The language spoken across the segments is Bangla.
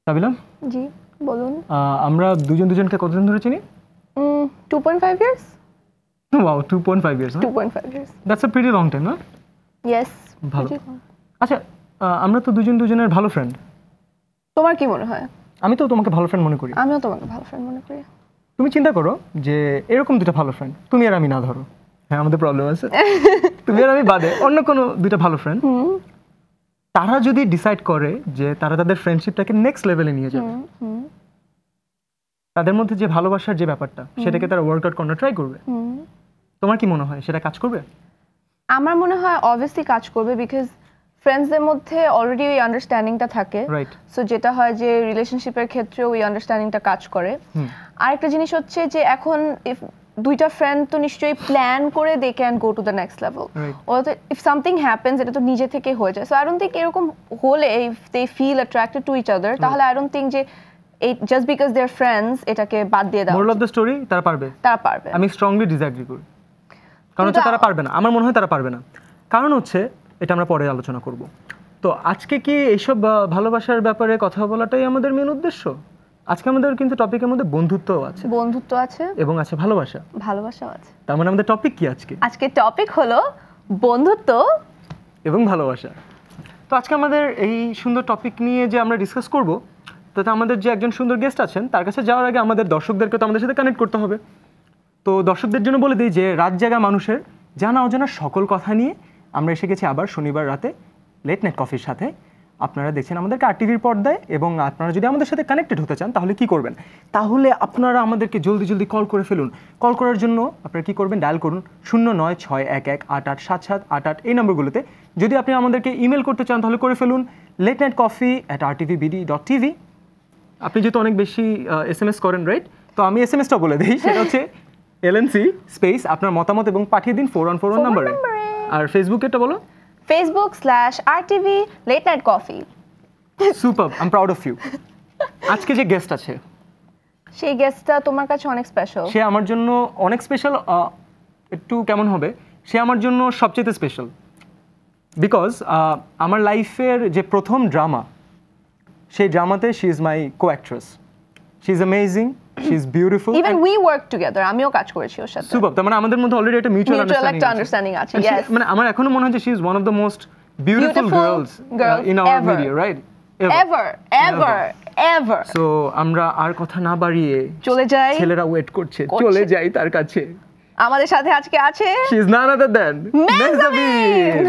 সাবিলা, জি বলুন। আমরা দুজন দুজনকে কতদিন ধরে চিনি? 2.5 years. Wow, 2.5 years, huh? 2.5 years. That's a pretty long time, না? Yes. ভালো। আচ্ছা, আমরা তো দুজন দুজনের ভালো ফ্রেন্ড। তোমার কি মনে হয়? আমি তো তোমাকে ভালো ফ্রেন্ড মনে করি। আমিও তোমাকে ভালো ফ্রেন্ড মনে করি। তুমি চিন্তা করো যে এরকম দুটো ভালো ফ্রেন্ড, তুমি আর আমি না ধরো, হ্যাঁ আমাদের প্রবলেম আছে, তুমি আর আমি বাদে অন্য কোনো দুটো ভালো ফ্রেন্ড, তারা যদি ডিসাইড করে যে তারা তাদের ফ্রেন্ডশিপটাকে নেক্সট লেভেলে নিয়ে যাবে, তাদের মধ্যে যে ভালোবাসার যে ব্যাপারটা সেটাকে তারা ওয়ার্কআউট করার ট্রাই করবে, তোমার কি মনে হয় সেটা কাজ করবে? আমার মনে হয় অবভিয়াসলি কাজ করবে, বিকজ ফ্রেন্ডসদের মধ্যে অলরেডি ওই আন্ডারস্ট্যান্ডিংটা থাকে, রাইট। সো যেটা হয় যে রিলেশনশিপের ক্ষেত্রে ওই আন্ডারস্ট্যান্ডিংটা কাজ করে। আরেকটা জিনিস হচ্ছে যে এখন দুইটা ফ্রেন্ড তো নিশ্চয়ই প্ল্যান করে they can go to the next level, অর্থাৎ ইফ সামথিং হ্যাপেন্স এটা তো নিজে থেকে হয়ে যায়। সো আই ডোন্ট থিঙ্ক এরকম হলে if they feel attracted to each other, তাহলে আই ডোন্ট থিঙ্ক যে just because they are friends এটাকে বাদ দিয়ে দাও। মোরাল অফ দ্য স্টোরি, তারা পারবে। আমি স্ট্রংলি ডিসএগ্রি করি, কারণ হচ্ছে তারা পারবে না। আমার মনে হয় তারা পারবে না, কারণ হচ্ছে এটা আমরা পরে আলোচনা করব। তো আজকে কি এইসব ভালোবাসার ব্যাপারে কথা বলাটাই আমাদের মেন উদ্দেশ্য? আজকে আমাদের কিন্তু টপিকের মধ্যে বন্ধুত্বও আছে, বন্ধুত্ব আছে এবং আছে ভালোবাসা, ভালোবাসাও আছে। তার মানে আমাদের টপিক কি আজকে? আজকে টপিক হলো বন্ধুত্ব এবং ভালোবাসা। তো আজকে আমাদের এই সুন্দর টপিক নিয়ে যে আমরা ডিসকাস করব, তাতে আমাদের যে একজন সুন্দর গেস্ট আছেন তার কাছে যাওয়ার আগে আমাদের দর্শকদেরকে তো আমাদের সাথে কানেক্ট করতে হবে। তো দর্শকদের জন্য বলে দিই যে রাত জাগা মানুষের জানা অজানা সকল কথা নিয়ে আমরা এসে গেছি আবার শনিবার রাতে লেট নাইট কফির সাথে। আপনারা দেখছেন আমাদেরকে আরটিভির পর্দায়, এবং আপনারা যদি আমাদের সাথে কানেক্টেড হতে চান তাহলে কি করবেন? তাহলে আপনারা আমাদেরকে জলদি জলদি কল করে ফেলুন। কল করার জন্য আপনারা কি করবেন? ডায়াল করুন 0961188888 এই নম্বরগুলোতে। যদি আপনি আমাদেরকে ইমেল করতে চান তাহলে করে ফেলুন lateNightCoffee@rtvbd.tv। আপনি যেহেতু অনেক বেশি SMS করেন, রাইট? তো আমি SMS-টা বলে দিই, সেটা হচ্ছে LNC স্পেস আপনার মতামত এবং পাঠিয়ে দিন 4141 নম্বরে। আর ফেসবুকেরটা বলো, Facebook/RTV Late Night Coffee। Super, I am proud of you. আজকে যে গেস্ট আছে, সেই গেস্টটা তোমার কাছে অনেক স্পেশাল। সে আমার জন্য অনেক স্পেশাল। একটু কেমন হবে, সে আমার জন্য সবচেয়ে স্পেশাল, বিকজ আমার লাইফের যে প্রথম ড্রামা, সেই ড্রামাতে she is my co-actress. She is amazing, she is beautiful. Even we work together, আমিও কাজ করেছি ওর সাথে। সুপার, তার মানে আমাদের মধ্যে অলরেডি একটা মিউচুয়াল আন্ডারস্ট্যান্ডিং আছে। ইয়েস, মানে আমার এখনো মনে হয় যে she is one of the most beautiful girls in our media, right? Ever. So আমরা আর কথা না বাড়িয়ে চলে যাই, ছেলেরা ওয়েট করছে, চলে যাই তার কাছে। আমাদের সাথে আজকে আছে she is none other than Mehjabin.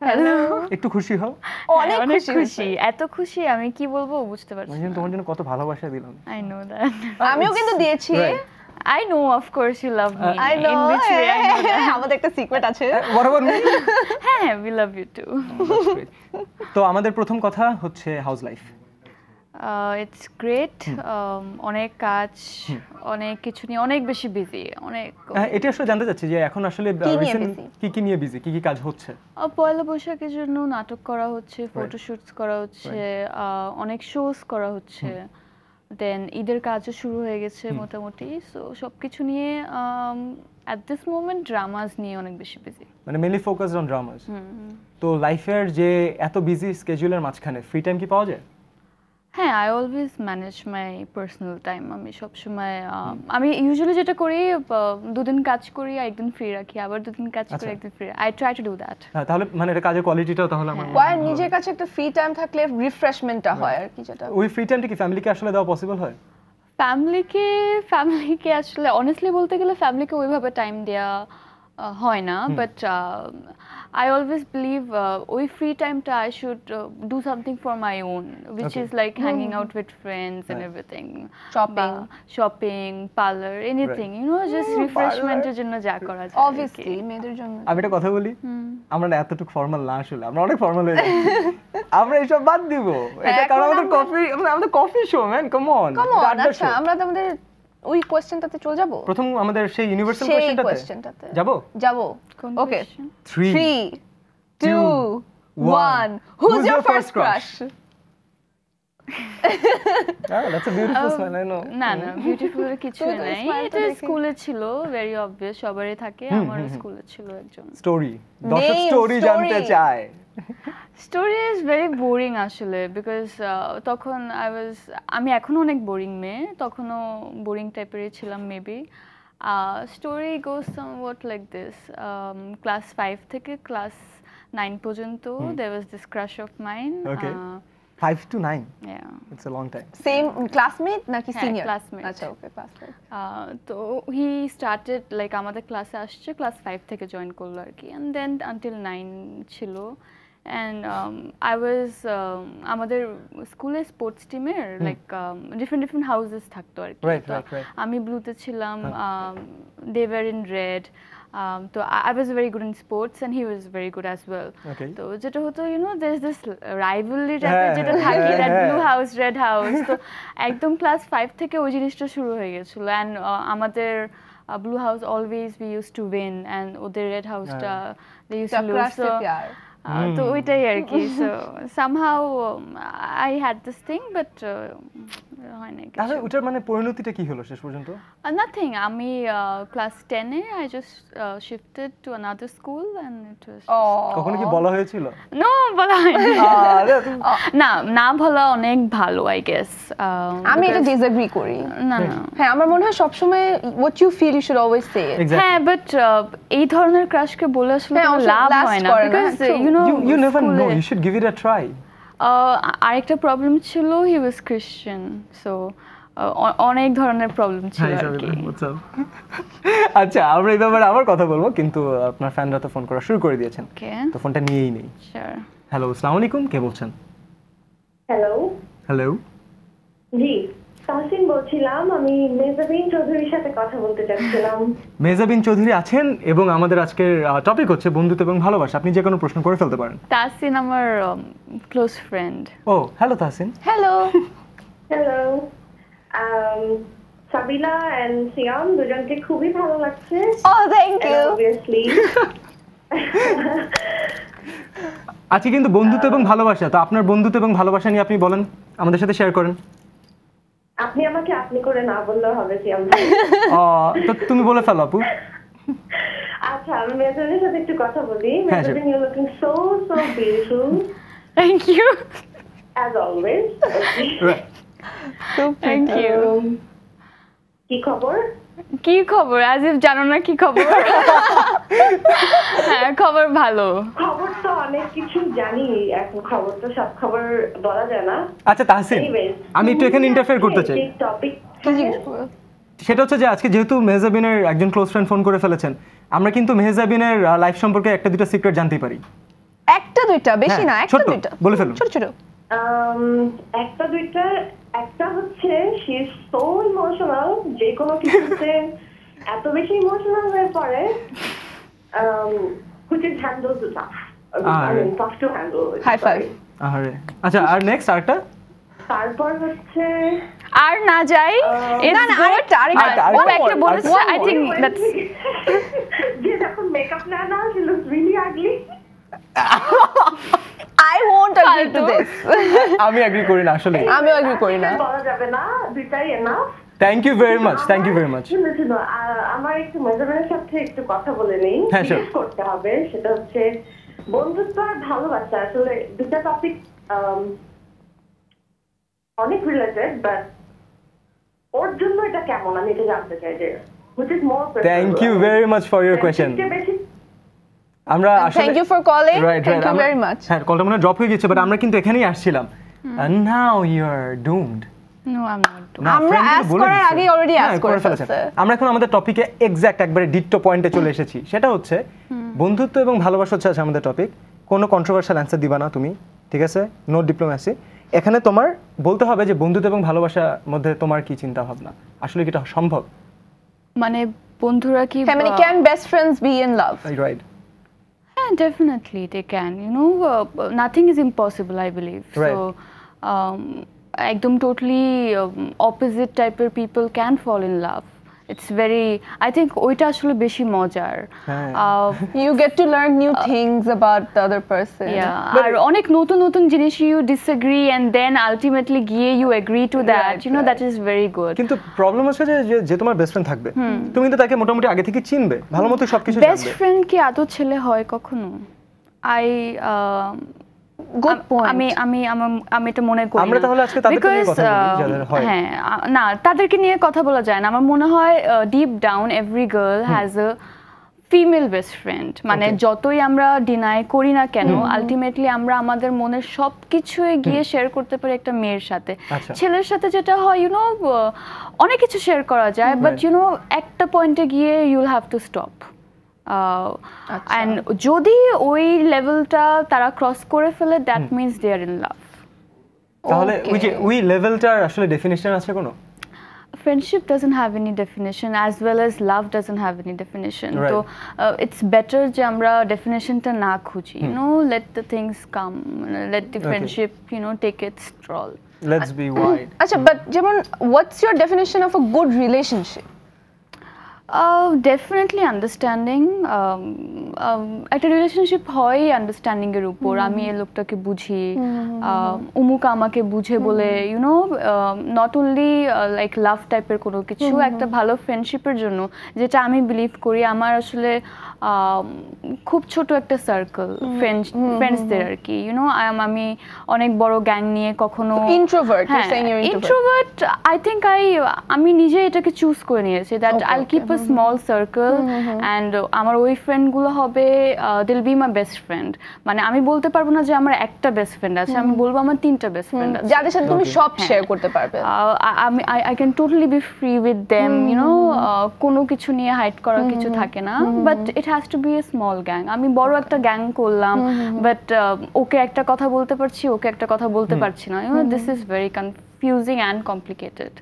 Hello, একটু খুশি হও? অনেক খুশি। এত খুশি আমি কি বলবো বুঝতে পারছি না। তোমার জন্য কত ভালোবাসা দিলাম। I know that. আমিও কিন্তু দিয়েছি। I know, of course you love me. I know. In which way I know that. আমাদের একটা সিক্রেট আছে। What about me? হ্যাঁ, we love you too. তো আমাদের প্রথম কথা হচ্ছে হাউস লাইফ। It's great. অনেক কাজ, অনেক কিছু নিয়ে অনেক বেশি বিজি, অনেক। এটা আসলে জানতে চাচ্ছি যে এখন আসলে কি নিয়ে বিজি, কি কাজ হচ্ছে? পয়লা বৈশাখের জন্য নাটক করা হচ্ছে, ফটোশুটস করা হচ্ছে, অনেক শোজ করা হচ্ছে। দেন ঈদের কাজও শুরু হয়ে গেছে মোটামুটি। সো সবকিছু নিয়ে at this moment ড্রামাস নিয়ে অনেক বেশি বিজি, মানে মেইনলি ফোকাসড অন ড্রামাস। তো লাইফের যে এত বিজি স্কেজুলের মাঝখানে ফ্রি টাইম কি পাওয়া যায়? হ্যাঁ, I always manage my personal time. আমি সবসময় আমি ইউজুয়ালি যেটা করি, দুদিন কাজ করি একদিন ফ্রি রাখি, আবার দুদিন কাজ করি একদিন free. I try to do that. তাহলে মানে এটা কাজের কোয়ালিটিটাও তাহলে আমার নিজের কাছে একটা ফ্রি টাইম থাকলে রিফ্রেশমেন্টটা হয় আর কি। যেটা ওই ফ্রি টাইমটা কি ফ্যামিলিকে আসলে দেওয়া পসিবল হয়? ফ্যামিলিকে আসলে অনেস্টলি বলতে গেলে ফ্যামিলিকে ওইভাবে টাইম দেওয়া হয় না, বাট I always believe ওই ফ্রি টাইমটা I should do something for my own, which is like hanging out with friends and everything, shopping, parlor, anything, you know, just refreshment এর জন্য যা করা যায়। Obviously মেয়েদের জন্য। আমি একটা কথা বলি, আমরা না এতটুকু ফর্মাল না, আসলে আমরা অনেক ফর্মাল হয়ে যাচ্ছি। আমরা এসব বাদ দিব, এটা কারণ আমাদের coffee show, man, come on. আচ্ছা, আমরা তো আমাদের ওই কোশ্চেনটাতে চলে যাব। প্রথম আমাদের সেই ইউনিভার্সাল কোশ্চেনটাতে যাব। ওকে, 3 2 1 who's your first crush? That's a beautiful smile, I know. না বিউটিফুল কিছু নাই, এটা স্কুলে ছিল, ভেরি অবভিয়াস, সবারই থাকে। আমার স্কুলে ছিল একজন। স্টোরি, দর্শক স্টোরি জানতে চায়। স্টোরি ইজ ভেরি বোরিং আসলে বিকজ তখন আমি এখনো অনেক বোরিং মেয়ে, তখনও বোরিং টাইপেরই ছিলাম maybe. Story goes somewhat like this, class 5 থেকে ক্লাস 9 পর্যন্ত there was this crush of mine. Okay. 5 to 9. Yeah. It's a long time. Same classmate নাকি হ্যাঁ, সিনিয়র? classmate. আচ্ছা ওকে ক্লাসমেট। তো হি স্টার্টেড লাইক আমাদের ক্লাসে আসছে ক্লাস 5 থেকে জয়েন করলো আর কি, অ্যান্ড দেন আনটিল 9 ছিল। অ্যান্ড আই ওয়াজ আমাদের স্কুলে স্পোর্টস টিমের লাইক ডিফারেন্ট হাউসেস থাকতো আর কি। Right, তো right. আমি ব্লুতে ছিলাম, দে ওয়ার ইন রেড। তো I was very good in sports and he was very good as well. Okay. তো যেটা হতো দেয়ার ইজ দিস রাইভালরি টাইপের যেটা থাকে, that blue house red house. তো একদম ক্লাস 5 থেকে ওই জিনিসটা শুরু হয়ে গেছিলো। অ্যান্ড আমাদের blue house always we use to win and ওদের রেড হাউসটা they use to lose. Crush সে প্যার। তো ওইটাই আর কি। So somehow I had this thing but হয় না কিছু। তাহলে ওটার মানে পরিণতিটা কি হলো শেষ পর্যন্ত? নাথিং, আমি ক্লাস 10-এ I just shifted to another school and it was কখনো কি বলা হয়েছিল? নো, বলা হয়নি। আরে তুমি না বলা অনেক ভালো আই গেস। আমি এটা ডিসএগ্রি করি। না হ্যাঁ আমার মনে হয় সবসময় what you feel you should always say it. Exactly. হ্যাঁ, বাট এই ধরনের ক্রাশকে বলে আসলে হ্যাঁ, কোনো লাভ last হয় না করে না, because true. You know you never know, you should give it a try. আরেকটা প্রবলেম ছিল, হি ওয়াজ ক্রিশ্চিয়ান। সো অনেক ধরনের প্রবলেম ছিল আর কি। আচ্ছা, আমরা এই ব্যাপারে আবার কথা বলবো, কিন্তু আপনার ফ্যানরা তো ফোন করা শুরু করে দিয়েছেন, ওকে তো ফোনটা নিয়েই নেই। শিওর। হ্যালো, আসসালামু আলাইকুম, কে বলছেন? হ্যালো, হ্যালো, জি তাহসিন বলছিলাম। আমি মেজাবিন চৌধুরীর সাথে কথা বলতে চাচ্ছিলাম। মেজাবিন চৌধুরী আছেন এবং আমাদের আজকের টপিক হচ্ছে বন্ধুত্ব এবং ভালোবাসা। আপনি যে কোনো প্রশ্ন করে ফেলতে পারেন। তাসিন আমার ক্লোজ ফ্রেন্ড। ও hello Tahsin. Hello. Hello, Sabila and Siam দুজনকে খুবই ভালো লাগছে। Oh thank you. অবভিয়াসলি আজকে কিন্তু বন্ধুত্ব এবং ভালোবাসা, তো আপনার বন্ধুত্ব এবং ভালোবাসা নিয়ে আপনি বলেন, আমাদের সাথে শেয়ার করেন। আপনি আমাকে আপনি করে না বললেও হবে সিয়াম ভাই। তো তুমি বলে ফেলো আপু। আচ্ছা, আমি মেজাবিনের সাথে একটু কথা বলি। হ্যাঁ, sure. Mezabin, you looking so beautiful thank you. As always. Thank you. কি খবর? কি খবর? অ্যাজ ইফ জানো না কি খবর। হ্যাঁ, খবর ভালো। খবর তো অনেক কিছু জানি, এখন খবর তো সব খবর বলা যায় না। আচ্ছা তাহসিন, আমি একটু এখানে ইন্টারফেয়ার করতে চাই। টপিক সেটা হচ্ছে যে আজকে যেহেতু মেহজাবিনের একজন ক্লোজ ফ্রেন্ড ফোন করে ফেলেছেন, আমরা কিন্তু মেহজাবিনের লাইফ সম্পর্কে একটা দুটো সিক্রেট জানতে পারি। একটা দুইটা, বেশি না, হ্যাঁ, একটা ছোট্ট, দুইটা বলে ফেলুন। ছোট ছোট। একটা দুইটা, একটা হচ্ছে শি ইজ সো ইমোশনাল, যে কোনো কিছুতে এত বেশি ইমোশনাল হয়ে পড়ে, which is handle the tough. I mean, tough to handle. High five. আরে আচ্ছা, আর নেক্সট আরেকটা? তারপর হচ্ছে আর না যাই। না না, আরেকটা ও একটা বলেছে, আই থিংক দ্যাটস যে যখন মেকআপ নেয় না, she looks really ugly. I won't agree to this. আমি এগ্রি করি না আসলে। আমিও এগ্রি করি না। বলা যাবে না, দুইটাই enough. Thank you very much, thank you very much. শুনো, আমার একটু মেজাবেনের সাথে একটু কথা বলে নেই, হ্যাঁ, sure. জিজ্ঞেস করতে হবে। সেটা হচ্ছে বন্ধুত্ব আর ভালোবাসা, আসলে দুটা টপিক অনেক রিলেটেড, বাট ওর জন্য এটা কেমন আমি এটা জানতে চাই, যে which is more preferable. Thank you very much for your question. আমরা আসলে Thank you for calling. Right, Thank you আমরা- very much. হ্যাঁ, কলটা মনে ড্রপ হয়ে গেছে, বাট আমরা কিন্তু এখানেই আসছিলাম। And now you are doomed. No I am not. না, আমরা friend কিন্তু ask বলে করার দিচ্ছে। আগেই already হ্যাঁ, ask করে ফেলেছেন। ফেলছে। আমরা এখন আমাদের টপিকে এক্স্যাক্ট একবারে ডিট্টো পয়েন্টে চলে এসেছি। সেটা হচ্ছে বন্ধুত্ব এবং ভালোবাসা হচ্ছে আজকে আমাদের টপিক। কোনো কন্ট্রোভার্সিয়াল অ্যান্সার দিবা না তুমি, ঠিক আছে? No diplomacy. এখানে তোমার বলতে হবে যে বন্ধুত্ব এবং ভালোবাসার মধ্যে তোমার কি চিন্তা ভাবনা, আসলে কি এটা সম্ভব? মানে বন্ধুরা কি How many can best friends be in love? Right, Yeah, definitely they can. You know, nothing is impossible, I believe. Right. So, ekdom totally opposite type of people can fall in love. It's very, I think ওইটা আসলে বেশি মজার। হ্যাঁ। You get to learn new things about the other person. Yeah, আর অনেক নতুন নতুন জিনিস you disagree and then ultimately গিয়ে you agree to that. Right, You know, that is very good. কিন্তু প্রবলেম হচ্ছে যে তোমার বেস্ট ফ্রেন্ড থাকবে, তুমি কিন্তু তাকে মোটামুটি আগে থেকে চিনবে, ভালো মতো সবকিছু বেস্ট জানবে। ফ্রেন্ড কি আদৌ ছেলে হয় কখনো? I good point. আমি এটা মনে করি আমরা তাহলে আজকে তাদেরকে নিয়ে কথা বলি যাদের হয়। হ্যাঁ, না তাদেরকে নিয়ে কথা বলা যায় না। আমার মনে হয় deep down every girl has a female best friend. মানে যতই আমরা ডিনাই করি না কেন, আলটিমেটলি আমরা আমাদের মনের সবকিছু গিয়ে শেয়ার করতে পারি একটা মেয়ের সাথে। ছেলের সাথে যেটা হয় অনেক কিছু শেয়ার করা যায়, বাট একটা পয়েন্টে গিয়ে you'll have to stop. And যদি ওই লেভেলটা তারা ক্রস করে ফেলে, that means they are in love. তাহলে ওই লেভেলটার আসলে ডেফিনিশন আছে কোনো? Friendship doesn't have any definition, as well as love doesn't have any definition. Right. So it's better যে আমরা definitionটা না খুঁজি, let the things come, let the friendship take its stroll. Let's be wide. আচ্ছা, বাট যেমন what's your definition of a good relationship? Definitely understanding. একটা রিলেশনশিপ হয় আন্ডারস্ট্যান্ডিং এর উপর। আমি এই লোকটাকে বুঝি, উমুক আমাকে বুঝে বলে নট অনলি লাইক লাভ টাইপের কোনো কিছু। একটা ভালো ফ্রেন্ডশিপের জন্য যেটা আমি বিলিভ করি, আমার আসলে খুব ছোট একটা সার্কেল ফ্রেন্ডসদের আর কি। আমি অনেক বড় গ্যাং নিয়ে কখনো ইন্ট্রোভার্ট। ইন্ট্রোভার্ট আই থিঙ্ক আমি নিজে এটাকে চুজ করে নিয়েছি that I will keep a small circle and আমার ওই ফ্রেন্ডগুলো হবে they'll be my best friend। মানে আমি বলতে পারবো না যে আমার একটা বেস্ট ফ্রেন্ড আছে, আমি বলবো আমার 3টা বেস্ট ফ্রেন্ড আছে যাদের সাথে তুমি সব শেয়ার করতে পারবে। আমি I can totally be free with them, কোনো কিছু নিয়ে হাইড করার কিছু থাকে না, but it has to be a small gang। আমি বড় একটা গ্যাং করলাম, বাট ওকে একটা কথা বলতে পারছি, ওকে একটা কথা বলতে পারছি না। this is very confusing and complicated।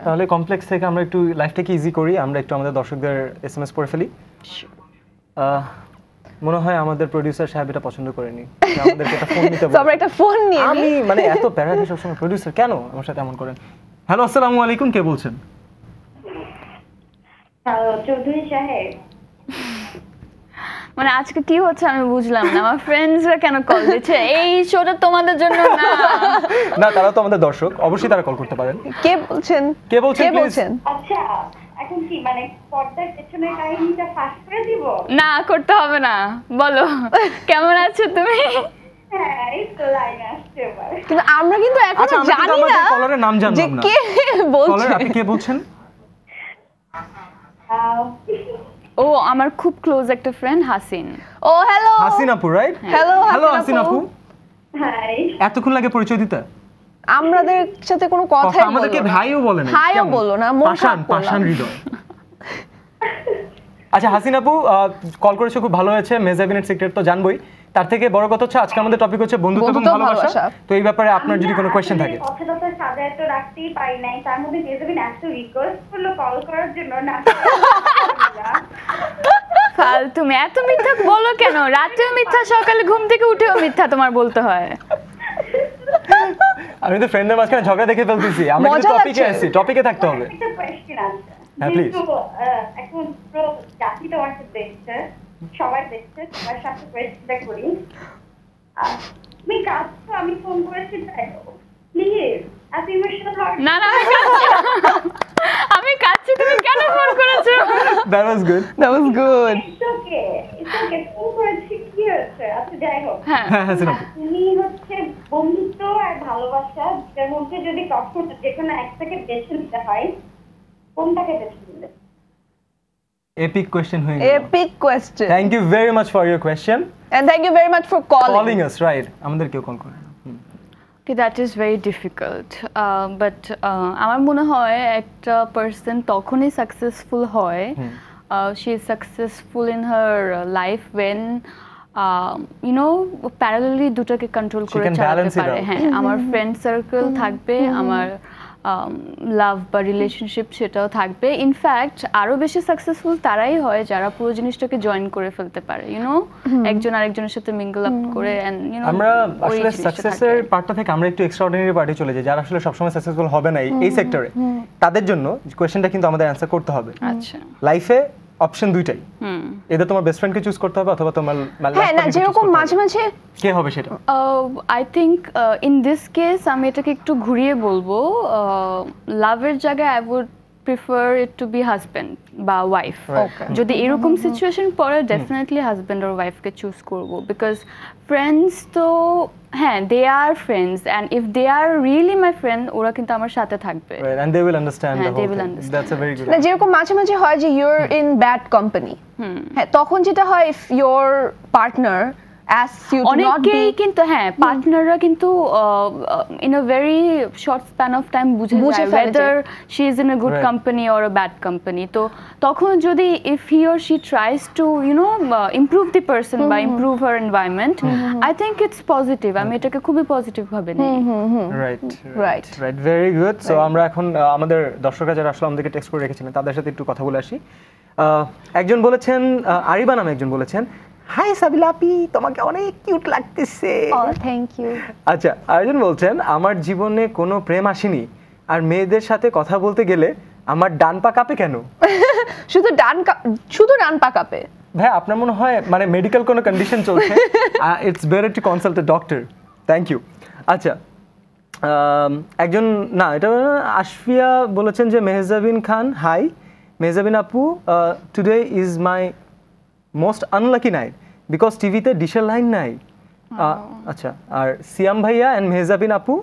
তাহলে কমপ্লেক্স থেকে আমরা একটু লাইফটাকে ইজি করি, আমরা একটু আমাদের দর্শকদের এসএমএস পড়ে ফেলি। মনে হয় আমাদের প্রোডিউসার সাহেব এটা পছন্দ করেনি, আমাদেরকে একটা ফোন নিতে বলে। আমরা একটা ফোন নিয়ে আমি মানে এত প্যারাডি সবসময় প্রোডিউসার কেন আমার সাথে এমন করেন? হ্যালো, আসসালামু আলাইকুম, কে বলছেন? হ্যালো, চৌধুরী সাহেব। মানে আজকে কি হচ্ছে আমি বুঝলাম না, আমার ফ্রেন্ডসরা কেন কল দিচ্ছে? এই শোটা তোমাদের জন্য না। না, তারা তো আমাদের দর্শক, অবশ্যই তারা কল করতে পারেন। কে বলছেন? কে বলছেন? আচ্ছা, এখন কি মানে পর্দার পেছনের কাহিনীটা ফাঁস করে দিব? না, করতে হবে না, বলো কেমন আছো তুমি? হ্যাঁ, এই তো লাইনে আসছে এবার। কিন্তু আমরা কিন্তু এখনো জানি না কলারের নাম জানলাম যে না। কে বলছে? কলার, আপনি কে বলছেন? ও আমার খুব ক্লোজ একটা ফ্রেন্ড হাসিন। ও হ্যালো হাসিন আপু, রাইট? হ্যালো হাসিন আপু। হাই। এতক্ষণ লাগে পরিচয় দিতে? আমাদের সাথে কোনো কথাই বলো না। আমাদেরকে ভাইও বলে না। ভাইও বলো না, মন খারাপ করলাম। পাশান হৃদয়। আচ্ছা হাসিন আপু, কল করেছো, খুব ভালো হয়েছে। মেজাবিনেট সিক্রেট তো জানবই, তার থেকে বড় কথা হচ্ছে আজকে আমাদের টপিক হচ্ছে বন্ধুত্ব এবং ভালোবাসা। তো এই ব্যাপারে আপনার যদি কোনো কোশ্চেন থাকে। কথাটা সাজায় তো রাখতেই পারি নাই, তার মধ্যে মেজাবিন এত রিকোয়েস্ট করলো কল করার জন্য না। তুমি এত মিথ্যা বলো কেন? রাতেও মিথ্যা, সকালে ঘুম থেকে উঠেও মিথ্যা তোমার বলতে হয়। আমি তো ফ্রেন্ডের মাঝখানে ঝগড়া দেখে ফেলতেছি, আমরা কিন্তু টপিকে আছি, টপিকে থাকতে হবে। একটা কোশ্চেন আছে। হ্যাঁ প্লিজ। এখন পুরো জাতি তোমাকে দেখছে, সবাই দেখছে, সবার সাথে কোয়েশ্চেনটা করি। তুমি কাজ তো, আমি ফোন করেছি তাই প্লিজ এত ইমোশনাল হওয়ার না না, আমি কাচ্ছি, তুমি কেন ফোন করেছো? That was good. Okay phone করেছি, কি হয়েছে? আচ্ছা যাই হোক, হ্যাঁ হাসিন আপু, তুমি হচ্ছে বন্ধুত্ব আর ভালোবাসা এর মধ্যে যদি কখনো যে কোনো একটাকে বেছে নিতে হয়, কোনটাকে বেছে নিলে? epic question হয়ে গেল। Epic question. Thank you very much for your question And thank you very much for calling us, right? আমাদের কেউ কল করে। Okay, that is very difficult. But আমার মনে হয় একটা পারসন তখনই সাকসেসফুল হয়, she is successful in her life when parallelly দুটোকে কন্ট্রোল করে চালাতে পারে। হ্যাঁ, আমার ফ্রেন্ড সার্কেল থাকবে, আমার লাভ বা রিলেশনশিপ সেটাও থাকবে। ইনফ্যাক্ট আরো বেশি সাকসেসফুল তারাই হয় যারা পুরো জিনিসটাকে জয়েন করে ফেলতে পারে, একজন আরেকজনের সাথে মিঙ্গল আপ করে। আমরা আসলে সাকসেসের পার্টটা থেকে আমরা একটু এক্সট্রাঅর্ডিনারি পার্টে চলে যাই, যারা আসলে সবসময় সাকসেসফুল হবে না এই সেক্টরে। তাদের জন্য কোশ্চেনটা কিন্তু আমাদের অ্যান্সার করতে হবে। আচ্ছা, লাইফে অপশন দুইটাই, এদের তোমার বেস্ট ফ্রেন্ডকে চুজ করতে হবে অথবা তোমার হ্যাঁ না, যেরকম মাঝে মাঝে কে হবে সেটা। I think in this case আমি এটাকে একটু ঘুরিয়ে বলবো, লাভের জায়গায় I would prefer it to be husband বা wife. Okay. যদি এরকম সিচুয়েশন পড়ে ডেফিনেটলি হাজব্যান্ড আর ওয়াইফকে চুজ করব বিকজ ফ্রেন্ডস তো হ্যাঁ they are friends and if they are really my friend ওরা কিন্তু আমার সাথে থাকবে Right, and they will understand Yeah, the they whole will thing. understand. That's a very good না যেরকম মাঝে মাঝে হয় যে ইউর ইন ব্যাড কোম্পানি হ্যাঁ তখন যেটা হয় if your partner asks you to not be অনেকেই কিন্তু হ্যাঁ পার্টনাররা কিন্তু in a very short span of time বুঝে বুঝে যায় ফেলে যে- whether she is in a good Right. company or a bad company তো তখন যদি if he or she tries to improve the person বা improve her environment I think it's positive আমি এটাকে খুবই পজিটিভ ভাবে নিই right Right. right very good so আমরা এখন আমাদের দর্শকরা যারা আসলে আমাদেরকে টেক্সট করে রেখেছিলেন তাদের সাথে একটু কথা বলে আসি একজন বলেছেন আরিবা নামে একজন বলেছেন হাই সাবিলা আপি তোমাকে অনেক কিউট লাগতেছে থ্যাংক ইউ আচ্ছা আরেকজন বলছেন আমার জীবনে কোনো প্রেম আসেনি আর মেয়েদের সাথে কথা বলতে গেলে আমার ডান পা কাঁপে কেন শুধু ডান পা কাঁপে ভাই আপনার মনে হয় মানে মেডিকেল কোনো কন্ডিশন চলছে it's better to consult a doctor thank you আচ্ছা একজন না এটা আশফিয়া বলেছেন যে মেহজাবিন খান হাই মেহজাবিন আপু today is my most unlucky night because টিভিতে ডিশের লাইন নাই আচ্ছা আর সিয়াম ভাইয়া অ্যান্ড মেহজাবিন আপু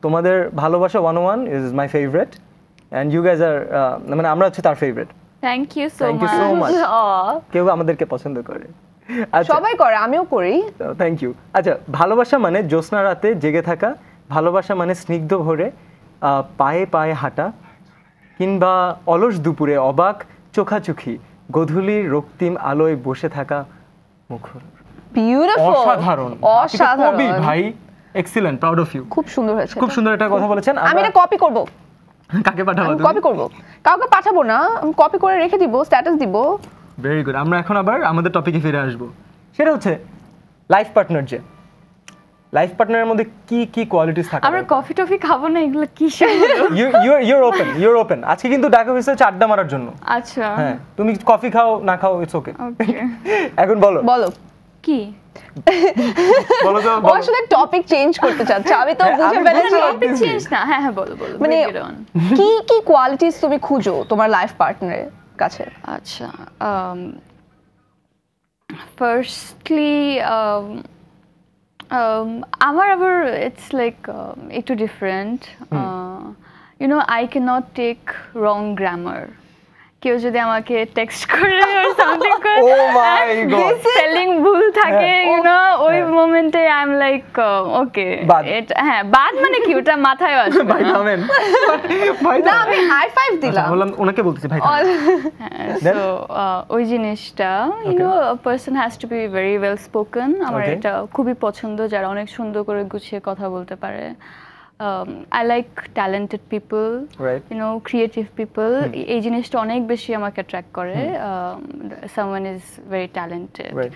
তোমাদের ভালোবাসা 101 is my favourite and you guys are মানে আমরা হচ্ছে তার favourite thank you so Thank you so much much. কেউ আমাদেরকে পছন্দ করে আচ্ছা সবাই করে আমিও করি থ্যাংক ইউ আচ্ছা ভালোবাসা মানে জ্যোৎস্না রাতে জেগে থাকা ভালোবাসা মানে স্নিগ্ধ ভোরে পায়ে পায়ে হাঁটা কিংবা অলস দুপুরে অবাক চোখাচোখি গধূলির রক্তিম আলোয় বসে থাকা মুখর বিউটিফুল অসাধারণ অসাধারণ কবি ভাই এক্সিলেন্ট প্রাউড অফ ইউ খুব সুন্দর হয়েছে খুব সুন্দর একটা কথা বলেছেন আমি এটা কপি করব কাকে পাঠাবো আমি কপি করব কাউকে পাঠাবো না আমি কপি করে রেখে দিব স্ট্যাটাস দিব ভেরি গুড আমরা এখন আবার আমাদের টপিকে ফিরে আসবো সেটা হচ্ছে লাইফ পার্টনার যে লাইফ পার্টনারের মধ্যে কি কি কোয়ালিটিস থাকে আমরা কফি টফি খাবো না এগুলো কি ইউর ওপেন আজকে কিন্তু ডাকা হয়েছে হচ্ছে আড্ডা মারার জন্য আচ্ছা হ্যাঁ তুমি কফি খাও না খাও ইটস ওকে ওকে এখন বলো বলো কি বলো তো ও আসলে টপিক চেঞ্জ করতে চাচ্ছে আমি তো বুঝে আমি ফেলেছি বুঝলাম। টপিক চেঞ্জ না হ্যাঁ হ্যাঁ বলো বলো মানে bring it on. কি কি কোয়ালিটিস তুমি খুঁজো তোমার লাইফ পার্টনারের কাছে আচ্ছা ফার্স্টলি আমার আবার ইটস লাইক একটু different I can not take wrong grammar কেউ যদি আমাকে টেক্সট করে সামথিং করে Oh my God. স্পেলিং ভুল থাকে ওই হ্যাঁ। মোমেন্টে আই এম লাইক ওকে বাদ। হ্যাঁ বাদ মানে কি ওটা মাথায় আসবে ভাই না। থামেন ভাই না আমি হাই ফাইভ দিলাম বললাম ওনাকে বলতেছি ভাই থামেন। Then? সো ওই জিনিসটা person has to be very well spoken আমার Okay. এটা খুবই পছন্দ যারা অনেক সুন্দর করে গুছিয়ে কথা বলতে পারে I like talented people Right. Creative people এই জিনিসটা অনেক বেশি আমাকে অ্যাট্রাক্ট করে someone is very talented Right.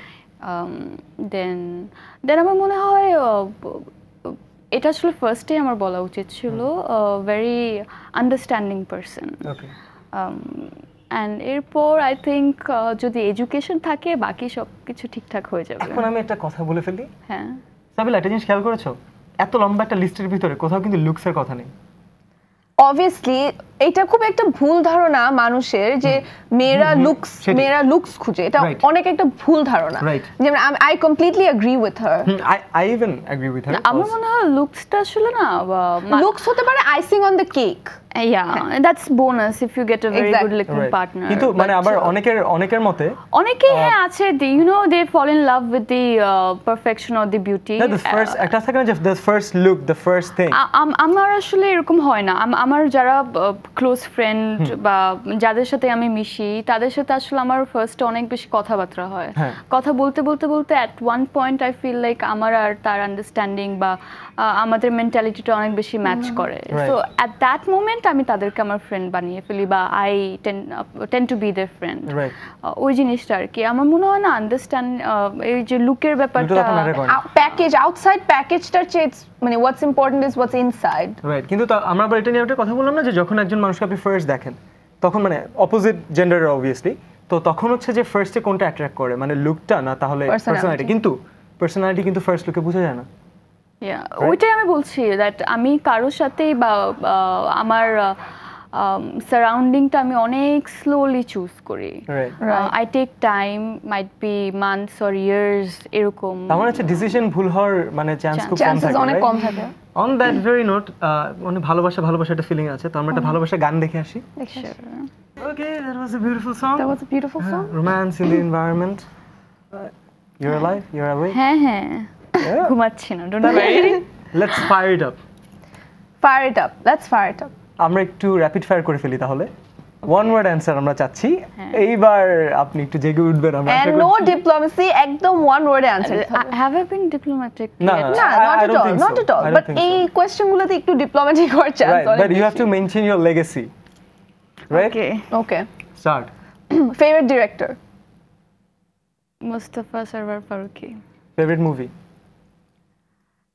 দেন দেন আমার মনে হয় এটা আসলে ফার্স্টে আমার বলা উচিত ছিল very understanding person Okay. And এরপর আই থিঙ্ক যদি এডুকেশন থাকে বাকি সব কিছু ঠিকঠাক হয়ে যাবে এখন আমি একটা কথা বলে ফেলি হ্যাঁ সাবিলা একটা জিনিস খেয়াল করেছো এত লম্বা একটা লিস্টের ভিতরে কোথাও কিন্তু লুকসের কথা নেই অবভিয়াসলি এটা খুব একটা ভুল ধারণা মানুষের যে মেয়েরা লুকস খুঁজে এটা Right. অনেক একটা ভুল ধারণা Right. যেমন I completely agree with her I even agree with her আমার মনে হয় লুকসটা আসলে না লুকস হতে পারে icing on the cake that's bonus if you get a very good looking Right. Partner কিন্তু মানে আবার অনেকের মতে অনেকেই হ্যাঁ আছে they fall in love with the perfection or the beauty the first একটা থাকে না যে the first look the first thing আমার আসলে এরকম হয় না আমার যারা ক্লোজ ফ্রেন্ড বা যাদের সাথে আমি মিশি তাদের সাথে আসলে আমার ফার্স্টে অনেক বেশি কথাবার্তা হয় হ্যাঁ। কথা বলতে বলতে বলতে at one point I feel like আমার আর তার আন্ডারস্ট্যান্ডিং বা আমাদের মেন্টালিটিটা অনেক বেশি ম্যাচ করে Right. So at that moment আমি তাদেরকে আমার ফ্রেন্ড বানিয়ে ফেলি বা I tend to be their friend Right. ওই জিনিসটা আর কি আমার মনে হয় না আন্ডারস্ট্যান্ড এই যে লুকের দুটো ব্যাপারটা তখন আরে করে প্যাকেজ আউটসাইড প্যাকেজটার চেয়ে মানে what's important is what's inside right কিন্তু আমরা আবার এটা নিয়ে একটা কথা বললাম না যে যখন একজন মানুষকে আপনি ফার্স্ট দেখেন তখন মানে অপোজিট জেন্ডারের অবভিয়াসলি তো তখন হচ্ছে যে ফার্স্টে কোনটা অ্যাট্রাক্ট করে মানে লুকটা না তাহলে পার্সোনালিটি কিন্তু পার্সোনালিটি কিন্তু ফার্স্ট লুকে বোঝা যায় না ওইটাই আমি বলছি দ্যাট আমি কারোর সাথেই বা আমার সারাউন্ডিংটা আমি অনেক স্লোলি চুজ করি। Right. I take time, might be months or years এরকম। তার মানে হচ্ছে ডিসিশন ভুল হওয়ার মানে চান্স খুব কম চান্সেস থাকে, অনেক right? কম থাকে। অন দ্যাট ভেরি নোট মানে ভালোবাসা একটা ফিলিং আছে, তো আমরা একটা ভালোবাসা গান দেখে আসি। Okay, that was a beautiful song, That was a beautiful song. Romance in the environment. You're alive, you're awake. হ্যাঁ হ্যাঁ, Yeah. ঘুমাচ্ছি না, don't worry. Let's fire it up. Fire it up. Let's fire it up. আমরা একটু র্যাপিড ফায়ার করে ফেলি তাহলে। ওয়ান ওয়ার্ড অ্যানসার আমরা চাচ্ছি, এইবার আপনি একটু জেগে উঠবেন আমরা আশা And করছি। no diplomacy, একদম one word answer. Have I been diplomatic? না, না, I not at don't all, think not so. at all. I don't But think so. এই কোয়েশ্চেন গুলোতে একটু ডিপ্লোম্যাটিক হওয়ার চান্স Right, অনেক but you have to maintain your legacy. Right? Okay, Okay. Start. Favorite director? Mostofa Sarwar Farooki. Favorite movie?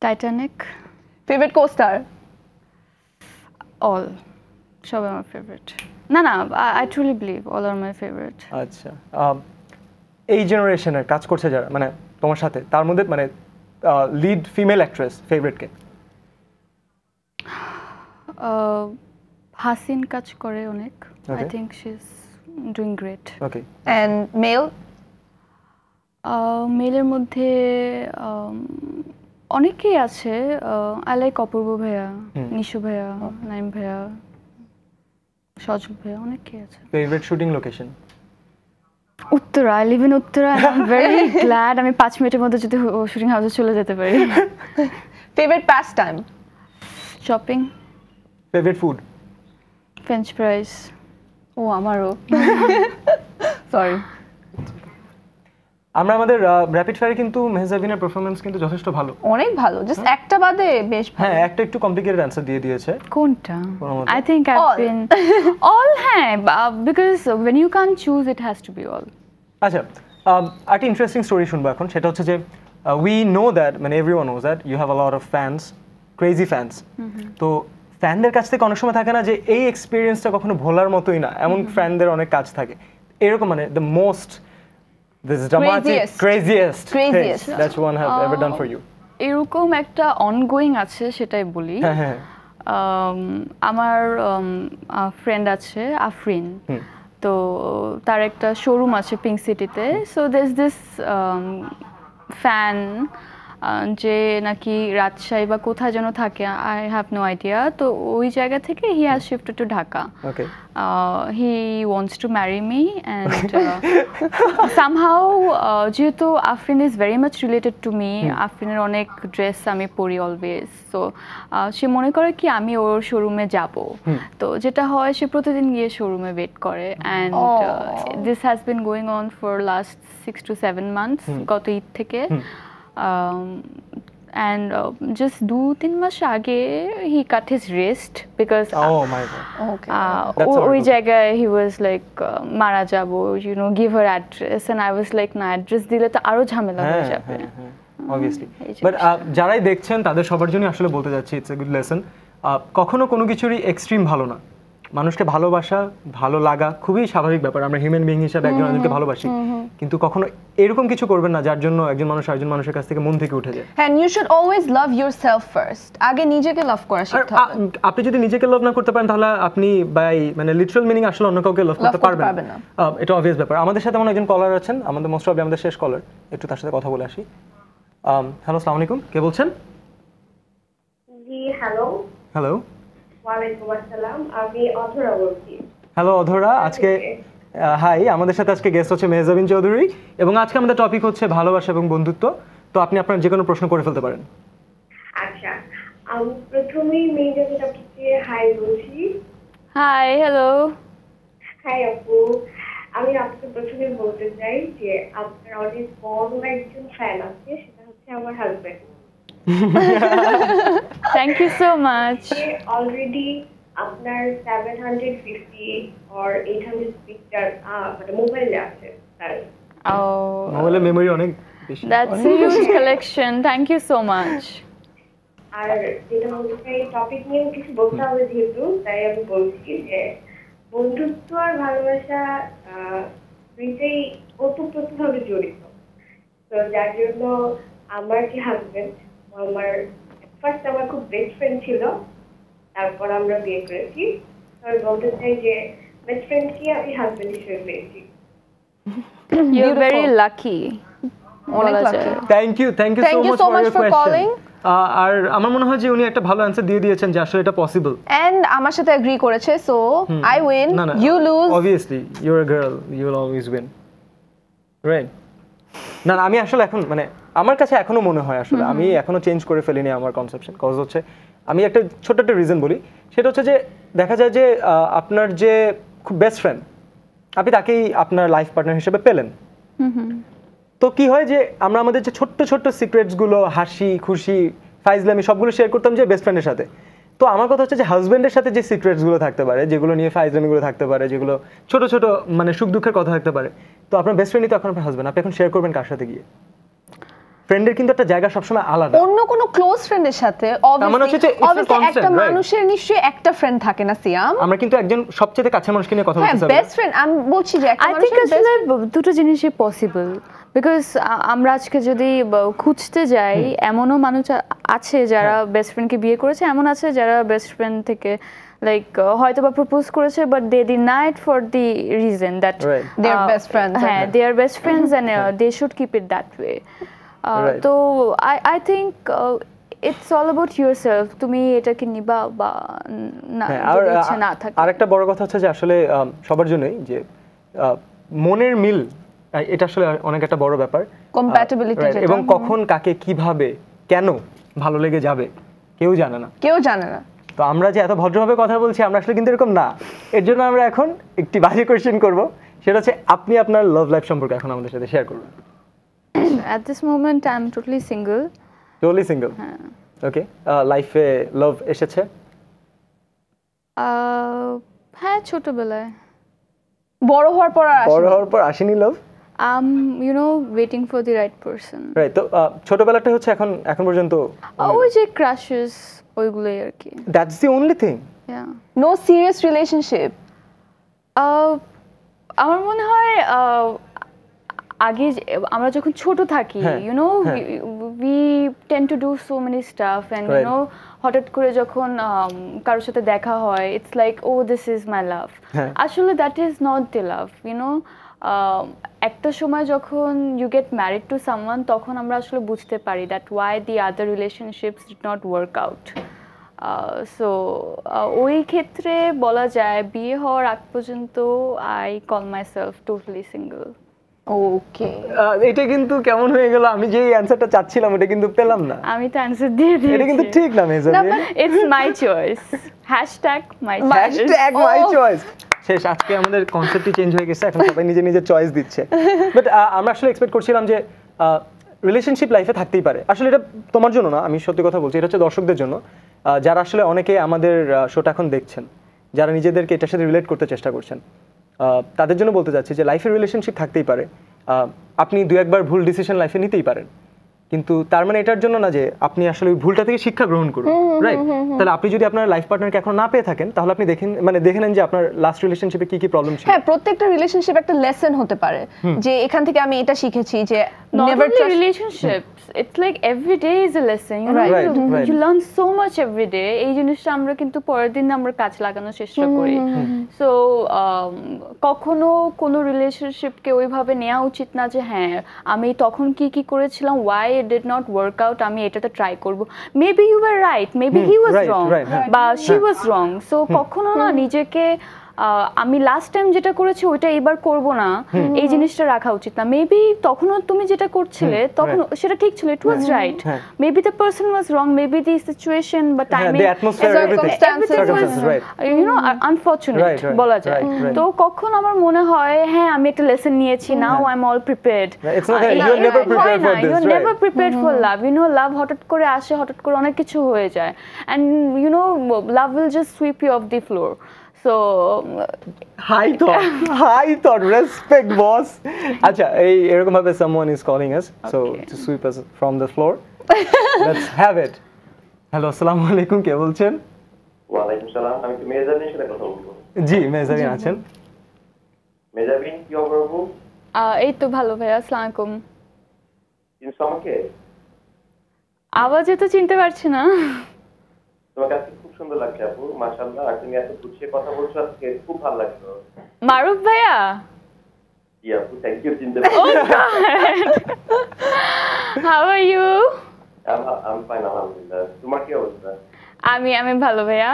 Titanic. Favorite co-star? All, সবাই আমার ফেভারিট। না না, I truly believe all are my favourite. আচ্ছা, এই জেনারেশনের কাজ করছে যারা মানে তোমার সাথে, তার মধ্যে মানে লিড ফিমেল অ্যাক্ট্রেস ফেভারিট কে? হাসিন কাজ করে অনেক, I Okay. Think she is doing great. Okay, And male? মেলের মধ্যে অনেকেই আছে। আই লাইক অপূর্ব ভাইয়া, নিশু ভাইয়া, নাইম ভাইয়া, সজল ভাইয়া, অনেকেই আছে। Favourite shooting location? Uttara, I live in Uttara, I am very glad আমি 5 মিনিটের মধ্যে যদি শুটিং হাউসে চলে যেতে পারি। Favorite pastime? Shopping. Favourite food? French fries. ও আমারও। Sorry. আমরা আমাদের র্যাপিড ফায়ারে কিন্তু মেহজাবিনের পারফরম্যান্স কিন্তু যথেষ্ট ভালো। অনেক ভালো, জাস্ট একটা বাদে বেশ ভালো। হ্যাঁ, একটা একটু কমপ্লিকেটেড অ্যান্সার দিয়ে দিয়েছে। কোনটা? কোনো মতে? I think I All. Been all. হ্যাঁ, because when you can't choose it has to be all. আচ্ছা, একটা ইন্টারেস্টিং স্টোরি শুনবো এখন, সেটা হচ্ছে যে উই নো দ্যাট মানে everyone knows that you have a lot of fans, crazy fans. তো ফ্যানদের কাছ থেকে অনেক সময় থাকে না যে এই এক্সপিরিয়েন্সটা কখনো ভোলার মতোই না, এমন ফ্যানদের অনেক কাজ থাকে এরকম, মানে the most this dramatic craziest Craziest. thing that one have ever done for you? এরকম একটা অনগোয়িং আছে, সেটাই বলি। হ্যাঁ হ্যাঁ, আমার ফ্রেন্ড আছে আফরিন, তো তার একটা শোরুম আছে পিঙ্ক সিটিতে। সো there's this ফ্যান যে নাকি রাজশাহী বা কোথায় যেন থাকে, আই হ্যাভ নো আইডিয়া। তো ওই জায়গা থেকে he has shifted to Dhaka. Okay, he wants to marry me and somehow যেহেতু Afrin is very much related to me, আফরিনের অনেক ড্রেস আমি পরি অলওয়েজ। সো সে মনে করে কি আমি ওর শোরুমে যাব, তো যেটা হয় সে প্রতিদিন গিয়ে শোরুমে ওয়েট করে। And this has been going on for last 6 to 7 months, গত ঈদ থেকে। and just 2-3 মাস আগে he cut his wrist because oh my god, Okay. ওই জায়গায় he was like মারা যাব, you know, give her address and I was like না, অ্যাড্রেস দিলে তো আরো ঝামেলা হয়ে যাবে। obviously, but যারাই দেখছেন তাদের সবার জন্য আসলে বলতে যাচ্ছি ইটস এ গুড লেসন। কখনো কোনো কিছুরই এক্সট্রিম ভালো না। মানুষকে ভালোবাসা, ভালো লাগা খুবই স্বাভাবিক ব্যাপার, আমরা হিউম্যান বিইং হিসেবে একজন আরেকজনকে ভালোবাসি, কিন্তু কখনো এরকম কিছু করবেন না যার জন্য একজন মানুষ আরেকজন মানুষের কাছ থেকে মন থেকে উঠে যায়। And you should always love yourself first. আগে নিজেকে লাভ করা শিখতে হবে। আপনি যদি নিজেকে লাভ না করতে পারেন তাহলে আপনি বাই মানে লিটারাল মিনিং আসলে অন্য কাউকে লাভ করতে পারবেন না। এটা অবভিয়াস ব্যাপার। আমাদের সাথে এমন একজন কলার আছেন, আমাদের মোস্ট প্রবাবলি আমাদের শেষ কলার, একটু তার সাথে কথা বলে আসি। হ্যালো, আসসালামু আলাইকুম, কে বলছেন? জি হ্যালো। হ্যালো, ওয়ালাইকুম আসসালাম, আমি অধরা বলছি। হ্যালো অধরা, আজকে হাই, আমাদের সাথে আজকে গেস্ট হচ্ছে মেহজাবিন চৌধুরী এবং আজকে আমাদের টপিক হচ্ছে ভালোবাসা এবং বন্ধুত্ব। তো আপনি আপনার যে কোনো প্রশ্ন করে ফেলতে পারেন। আচ্ছা, আমি প্রথমেই মেহজাবিন আপুকে হাই বলছি। High, hello. হাই আপু, আমি আপনাকে প্রথমে বলতে চাই যে আপনার অনেক বড় একজন ফ্যান আছে, সেটা হচ্ছে আমার husband. Thank you so much. Already আপনার 750 or 800 পিকচার মানে মোবাইলে আছে তার। মোবাইলের মেমরি অনেক বেশি। That's a huge collection, thank you so much. আর যেটা হচ্ছে টপিক নিয়ে কিছু বলতে হবে যেহেতু, তাই আমি বলছি যে বন্ধুত্ব আর ভালোবাসা দুইটাই ওতপ্রোতভাবে জড়িত। তো যার জন্য আমার যে হাজবেন্ড, আমার ফার্স্ট আমার খুব বেস্ট ফ্রেন্ড ছিল, তারপর আমরা বিয়ে করেছি। আমি বলতে চাই যে বেস্ট ফ্রেন্ড কি আমি হাজবেন্ড হিসেবে পেয়েছি। You're very lucky. অনেক বলা lucky. যায়। Thank you Thank you so much for calling. আর আমার মনে হয় যে উনি একটা ভালো অ্যান্সার দিয়ে দিয়েছেন যে আসলে এটা পসিবল। And আমার সাথে এগ্রি করেছে, so I win, you lose. Obviously, you're a girl, you will always win. Right? না আমি আসলে এখন মানে আমার কাছে এখনো মনে হয় আসলে আমি এখনো চেঞ্জ করে ফেলিনি আমার কনসেপশন। কজ হচ্ছে আমি একটা ছোট একটা রিজন বলি, সেটা হচ্ছে যে দেখা যায় যে আপনার যে খুব বেস্ট ফ্রেন্ড আপনি তাকেই আপনার লাইফ পার্টনার হিসেবে পেলেন। তো কি হয় যে আমরা আমাদের যে ছোট্ট ছোট্ট সিক্রেটসগুলো, হাসি খুশি ফাইজলামি সবগুলো শেয়ার করতাম যে বেস্ট ফ্রেন্ডের সাথে। তো আমার কথা হচ্ছে যে হাজব্যান্ডের সাথে যে সিক্রেটসগুলো থাকতে পারে, যেগুলো নিয়ে ফাইজলামিগুলো থাকতে পারে, যেগুলো ছোট ছোট মানে সুখ দুঃখের কথা থাকতে পারে, তো আপনার বেস্ট ফ্রেন্ডই তো এখন আপনার হাজব্যান্ড, আপনি এখন শেয়ার করবেন কার সাথে গিয়ে? ফ্রেন্ডের কিন্তু একটা জায়গা সবসময় আলাদা। অন্য কোনো ক্লোজ ফ্রেন্ডের সাথে মানে হচ্ছে যে it's a obviously constant, একটা right? মানুষের নিশ্চয়ই একটা ফ্রেন্ড থাকে না সিয়াম? আমরা কিন্তু একজন সবচেয়ে কাছের মানুষকে নিয়ে কথা হ্যাঁ, বলতে চাই। বেস্ট ফ্রেন্ড আমি বলছি যে একটা I think মানুষের আসলে দুটো জিনিসই পসিবল, বিকজ আমরা আজকে যদি খুঁজতে যাই এমনও মানুষ আছে যারা বেস্ট ফ্রেন্ডকে বিয়ে করেছে, এমন আছে যারা বেস্ট ফ্রেন্ড থেকে লাইক হয়তো বা প্রপোজ করেছে but they denied for the reason that they are best friends. হ্যাঁ they are best friends and they should keep it that way. তো I think it's all about yourself, তুমি এটাকে নিবা বা না যদি ইচ্ছা না থাকে। আরেকটা বড় কথা হচ্ছে যে আসলে সবার জন্যই যে মনের মিল, এটা আসলে অনেক একটা বড় ব্যাপার। Compatibility যেটা। এবং কখন কাকে কিভাবে কেন ভালো লেগে যাবে কেউ জানে না। কেউ জানে না। তো আমরা যে এত ভদ্রভাবে কথা বলছি আমরা আসলে কিন্তু এরকম না। এর জন্য আমরা এখন একটি বাজে কোয়েশ্চেন করব, সেটা হচ্ছে আপনি আপনার লাভ লাইফ সম্পর্কে এখন আমাদের সাথে শেয়ার করবেন। At this moment I'm totally single. Totally single? Okay. লাইফে লাভ এসেছে? হ্যাঁ ছোটবেলায়। বড় হওয়ার পর আর বড় হওয়ার পর আসেনি লাভ? You know, waiting for the right person. Right. তো ছোটবেলাটা হচ্ছে এখন পর্যন্ত ওই যে ক্রাশেস ওইগুলোই আর কি। That's the only thing? Yeah. no serious relationship. আমার মনে হয় আগে আমরা যখন ছোট থাকি you know we tend to do so many stuff and you know হঠাৎ করে যখন কারোর সাথে দেখা হয় it's like oh this is my love. আসলে that is not the love, you know. একটা সময় যখন you get married to someone তখন আমরা আসলে বুঝতে পারি that why the other relationships did not work out. So ওই ক্ষেত্রে বলা যায় বিয়ে হওয়ার আগ পর্যন্ত I call myself totally single. Okay, এটা কিন্তু কেমন হয়ে গেল, আমি যে অ্যানসারটা চাচ্ছিলাম ওটা কিন্তু পেলাম না। আমি তো অ্যানসার দিয়ে দিয়েছি। এটা কিন্তু ঠিক না Mezabin. It's my choice, #my choice. শেষ, আজকে আমাদের কনসেপ্টই চেঞ্জ হয়ে গেছে, এখন সবাই নিজে নিজে চয়েস দিচ্ছে। বাট আমরা আসলে এক্সপেক্ট করছিলাম যে রিলেশনশিপ লাইফে থাকতেই পারে। আসলে এটা তোমার জন্য না, আমি সত্যি কথা বলছি, এটা হচ্ছে দর্শকদের জন্য যারা আসলে অনেকে আমাদের শোটা এখন দেখছেন, যারা নিজেদেরকে এটার সাথে রিলেট করতে চেষ্টা করছেন, তাদের জন্য বলতে চাচ্ছি যে লাইফের রিলেশনশিপ থাকতেই পারে। আপনি দু একবার ভুল ডিসিশন লাইফে নিতেই পারেন, কিন্তু তার মানে এটার জন্য না যে আপনি আসলে ওই ভুলটা থেকে শিক্ষা গ্রহণ করুন, রাইট? তাহলে আপনি যদি আপনার লাইফ পার্টনারকে এখন না পেয়ে থাকেন তাহলে আপনি দেখে নেন যে আপনার লাস্ট রিলেশনশিপে কি কি প্রবলেম ছিল। হ্যাঁ, প্রত্যেকটা রিলেশনশিপ একটা লেসন হতে পারে যে এখান থেকে আমি এটা শিখেছি যে never trust relationships. It's like every day is a lesson, you know. You learn so much every day. এই জিনিসটা আমরা কিন্তু পরের দিন আমরা কাজ লাগানোর চেষ্টা করি। সো কখনো কোনো রিলেশনশিপকে ওইভাবে নেওয়া উচিত না যে হ্যাঁ আমি তখন কি কি করেছিলাম, why it did not work out, আমি এটাতে ট্রাই করব। Maybe you were right, maybe he was wrong, বা she was wrong. So কখনো না নিজেকে আমি লাস্ট টাইম যেটা করেছি ওইটা এবার করব না এই জিনিসটা রাখা উচিত না। মেবি তখনও তুমি যেটা করছিলে তখন সেটা ঠিক ছিল, it was right. Maybe the person was wrong, maybe the situation বা টাইমিং, ইউ নো, আনফরচুনেট বলা যায়। তো কখন আমার মনে হয় হ্যাঁ আমি একটা লেসন নিয়েছি, now I am all prepared. You are never prepared for love, you know. Love হঠাৎ করে আসে, হঠাৎ করে অনেক কিছু হয়ে যায়, and you know love will just sweep you off the floor. So high thought, respect boss. আচ্ছা, এরকম ভাবে someone is calling us, so to sweep us from the floor. Let's have it. Hello, আসসালামু আলাইকুম, কে বলছেন? ওয়া আলাইকুম সালাম, আমি তো মেজাবিনের সাথে কথা বলবো। জি, মেজাবিন আছেন। মেজাবিন কি অবস্থা? এই তো ভালো ভাইয়া, আসসালামু আলাইকুম। চিনছো আমাকে? আওয়াজে তো চিনতে পারছি না। তোমাকে আজকে খুব সুন্দর লাগছে আপু, মাশাআল্লাহ। আর তুমি এত গুছিয়ে কথা বলছো আজকে, খুব ভালো লাগলো। মারুফ ভাইয়া, জি আপু, থ্যাংক ইউ। চিন্তা হাউ আর ইউ? আমি ফাইন, আলহামদুলিল্লাহ। তোমার কি অবস্থা? আমি ভালো ভাইয়া।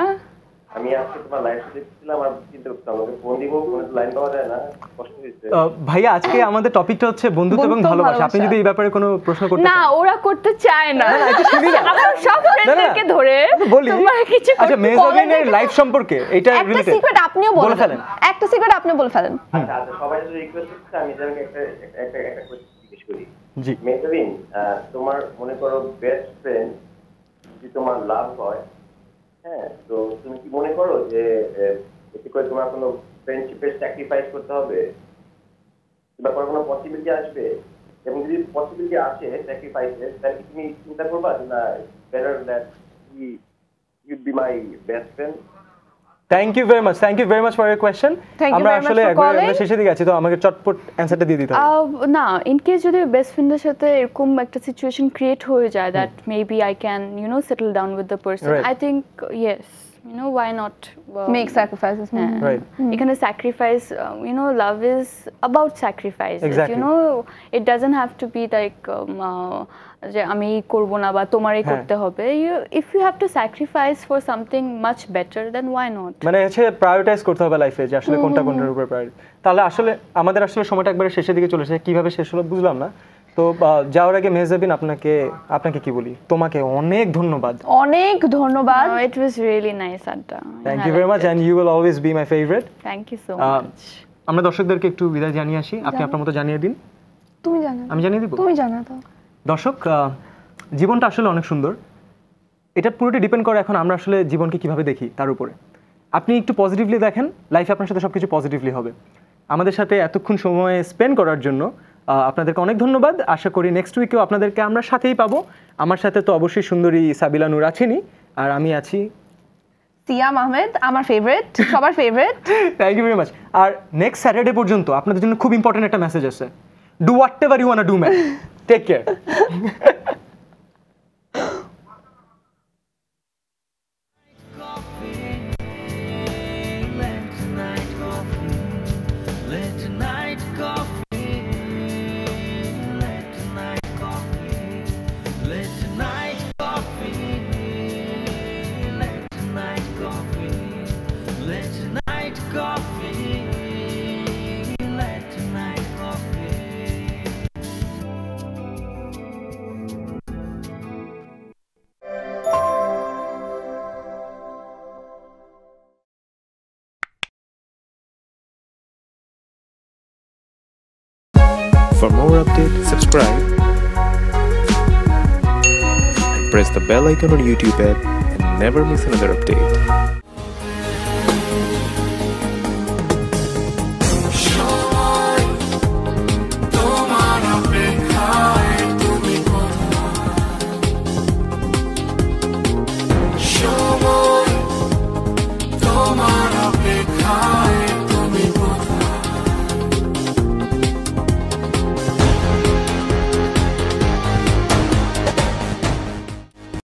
আমি আজকে তোমার লাইভ দেখছিলাম আর চিন্তা করছিলাম আমাকে ফোন দিব, ফোনে তো লাইন পাওয়া যায় না, কষ্ট হয়েছে। ভাইয়া আজকে আমাদের টপিকটা হচ্ছে বন্ধুত্ব এবং বন্ধুত্ব, ভালোবাসা। আপনি ভালোবাসা। যদি এই ব্যাপারে কোনো প্রশ্ন করতে না, চান। ওরা করতে চায় না। না, এটা শুনি না। আমার সব ফ্রেন্ডদেরকে ধরে বলি তোমার কিছু আচ্ছা, মেজাবিনের লাইফ সম্পর্কে এটা একটা রিলেটেড সিক্রেট আপনিও বলে বলে ফেলেন। ফেলেন, একটা সিক্রেট আপনি বলে ফেলেন। আচ্ছা আচ্ছা, সবাই যদি রিকোয়েস্ট করছে আমি যাকে একটা কোয়েশ্চেন জিজ্ঞেস করি। জি। মেজাবিন, তোমার মনে করো বেস্ট ফ্রেন্ড যদি তোমার লাভ হয়, হ্যাঁ, তো তুমি কি মনে করো যে এতে করে তোমার কোনো ফ্রেন্ডশিপের স্যাক্রিফাইস করতে হবে বা কোনো পসিবিলিটি আসবে? এবং যদি পসিবিলিটি আসে স্যাক্রিফাইসের, তাহলে কি তুমি চিন্তা করবা যে না, better that you'd be my best friend? Thank you very much for your question. Thank you আমরা very much আসলে for একবার calling. আমরা শেষের দিকে আছি, তো আমাকে চটপট অ্যানসারটা দিয়ে দিতে হবে। না, ইন কেস যদি বেস্ট ফ্রেন্ডের সাথে এরকম একটা সিচুয়েশন ক্রিয়েট হয়ে যায় that maybe I can settle down with the person, Right. I think yes, why not make sacrifices. Right. এখানে sacrifice, love is about sacrifice, Exactly. It doesn't have to be like যে আমি করব না বা তোমারই হ্যাঁ। করতে হবে। If you have to sacrifice for something much better then why not. মানে হচ্ছে প্রায়োরিটাইজ করতে হবে লাইফে যে আসলে কোনটার উপর প্রায়োরিটি। তাহলে আসলে আমাদের আসলে সময়টা একবারে শেষের দিকে চলে এসেছে, কিভাবে শেষ হলো বুঝলাম না। তো যাওয়ার আগে মেহজাবিন আপনাকে কি বলি, তোমাকে অনেক ধন্যবাদ। অনেক ধন্যবাদ। It was really nice adda. Thank you very much and you will always be my favourite. Thank you so much. আমরা দর্শকদেরকে একটু বিদায় জানিয়ে আসি, আপনি আপনার মতো জানিয়ে দিন। তুমি জানো, আমি জানিয়ে দিব। তুমি জানো তো। দর্শক, জীবনটা আসলে অনেক সুন্দর। এটা পুরোটা ডিপেন্ড করে এখন আমরা আসলে জীবনকে কিভাবে দেখি তার উপরে। আপনি একটু পজিটিভলি দেখেন, লাইফে আপনার সাথে সবকিছু পজিটিভলি হবে। আমাদের সাথে এতক্ষণ সময় স্পেন্ড করার জন্য আপনাদেরকে অনেক ধন্যবাদ। আশা করি নেক্সট উইকেও আপনাদেরকে আমরা সাথেই পাবো। আমার সাথে তো অবশ্যই সুন্দরী সাবিলা নূর আছেনই, আর আমি আছি সিয়াম আহমেদ, আমার ফেভারিট, সবার favourite. Thank you very much. আর নেক্সট স্যাটারডে পর্যন্ত আপনাদের জন্য খুব ইম্পর্টেন্ট একটা মেসেজ আছে। Do whatever you want to do man, take care. For more updates, subscribe and press the bell icon on YouTube app and never miss another update.